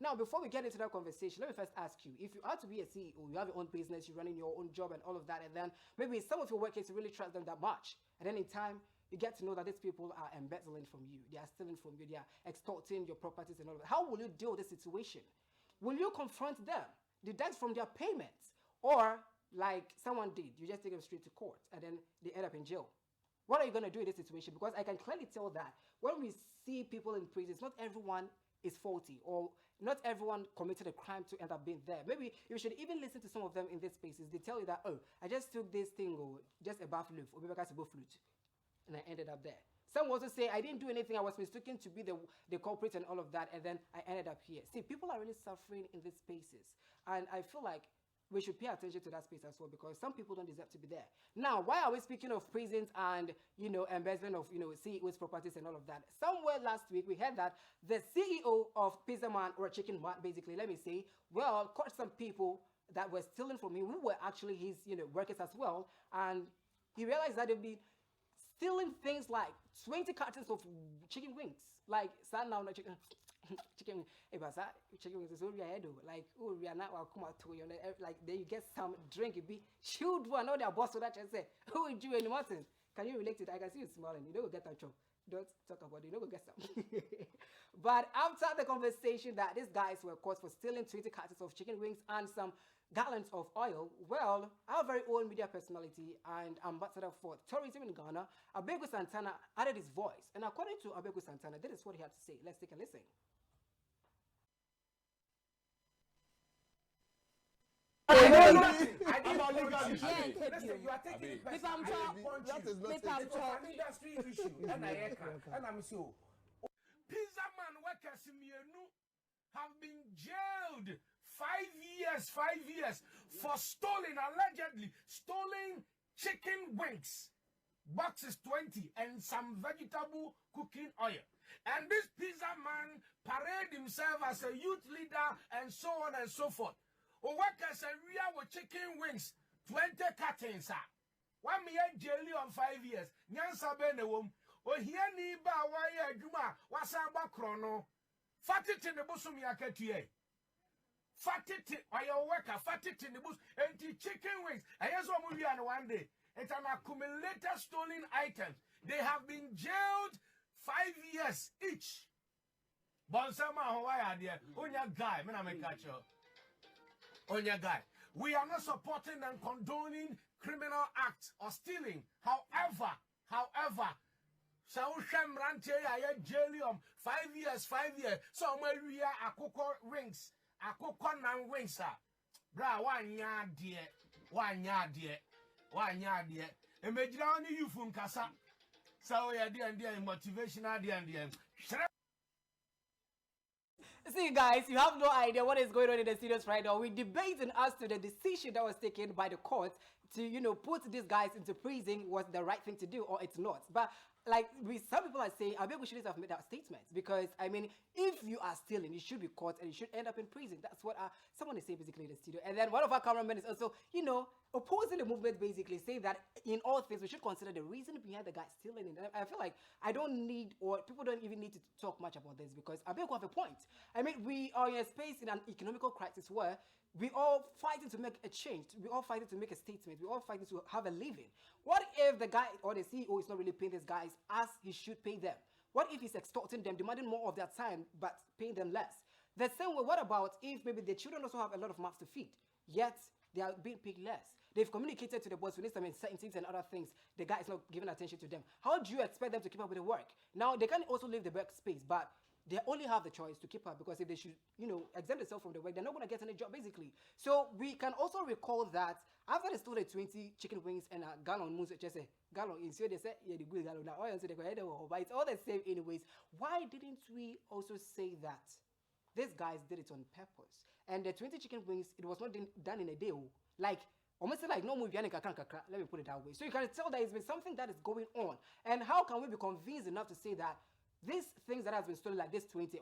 Now, before we get into that conversation, let me first ask you, if you are to be a CEO, you have your own business, you're running your own job and all of that, and then maybe some of your workers, you really trust them that much, and then in time, you get to know that these people are embezzling from you, they are stealing from you, they are extorting your properties and all of that. How will you deal with this situation? Will you confront them, deduct from their payments, or like someone did, you just take them straight to court and then they end up in jail? What are you going to do in this situation? Because I can clearly tell that when we see people in prisons, not everyone is faulty, or not everyone committed a crime to end up being there. Maybe you should even listen to some of them in these spaces. They tell you that, oh, I just took this thing, or just a bath loaf, or maybe I got a flute, and I ended up there. Some also say, I didn't do anything, I was mistaken to be the culprit and all of that, and then I ended up here. See, people are really suffering in these spaces, and I feel like we should pay attention to that space as well, because some people don't deserve to be there. Now, why are we speaking of prisons and, embezzlement of, CEOs' properties and all of that? Somewhere last week, we heard that the CEO of Pizzerman, or Chicken Mart, basically, let me say, well, caught some people that were stealing from him, who were actually his, workers as well, and he realized that they'd be stealing things like 20 cartons of chicken wings, like, chicken chicken chicken wings is all like, oh, we are not welcome to you, like, then you get some drink, it be chilled one, or their boss so that and say, who will do any Martin? Can you relate to it? I can see you smiling, you don't get that job. Don't talk about it, you don't get some. But after the conversation that these guys were caught for stealing 20 cartons of chicken wings and some gallons of oil, well, our very own media personality and ambassador for tourism in Ghana, Abeiku Santana, added his voice. And according to Abeiku Santana, this is what he had to say. Let's take a listen. I didn't listen, you are taking it personal. That is not an industry issue. And I'm so. Pizzerman workers have been jailed 5 years for allegedly stolen chicken wings, boxes 20, and some vegetable cooking oil. And this Pizzerman paraded himself as a youth leader and so on and so forth. Workers are real with chicken wings, 20 cartons. 1 million jelly on 5 years. Nyansa benewom. Here ni ba waya juma wasaba chrono. Fatit in the busum yaketiye. Fatit or your worker, fatit in the bus, and the chicken wings. I just want to on one day. It's an accumulator stolen items. They have been jailed 5 years each. Bonsama Hawaii, dear. Onya guy, man, I'm a catcher. Onya guy. We are not supporting and condoning criminal acts or stealing. However, Sham Rante, I had jailium 5 years. So we are a cocoa rings, a cocoa nan wings, bra 1 yard dear, 1 yard dear. And make you from Casa. So we are dear motivational dear. See, guys, you have no idea what is going on in the studios right now. We're debating as to the decision that was taken by the court to, put these guys into prison was the right thing to do or it's not. But like some people are saying, I bet we should have made that statement because, I mean, if you are stealing, you should be caught and you should end up in prison. That's what someone is saying basically in the studio. And then one of our cameramen is also, opposing the movement, basically saying that in all things, we should consider the reason behind the guy stealing. And I feel like I don't need, or people don't even need to talk much about this because I bet we have a point. I mean, we are in a space in an economical crisis where we all fighting to make a change. We all fighting to make a statement. We all fighting to have a living. What if the guy or the CEO is not really paying these guys as he should pay them? What if he's extorting them, demanding more of their time, but paying them less? The same way, what about if maybe the children also have a lot of mouths to feed, yet they are being paid less? They've communicated to the boss, we need some incentives and other things. The guy is not giving attention to them. How do you expect them to keep up with the work? Now, they can also leave the workspace, but they only have the choice to keep up because if they should, exempt themselves from the work, they're not going to get any job, basically. So we can also recall that after they stole the 20 chicken wings and a gallon of just a gallon, in so they said, yeah, the good gallon, now, but it's all the same anyways. Why didn't we also say that these guys did it on purpose? And the 20 chicken wings, it was not done in a day. Like, almost like no movie, let me put it that way. So you can tell that it's been something that is going on. And how can we be convinced enough to say that these things that has been stolen, like this 20,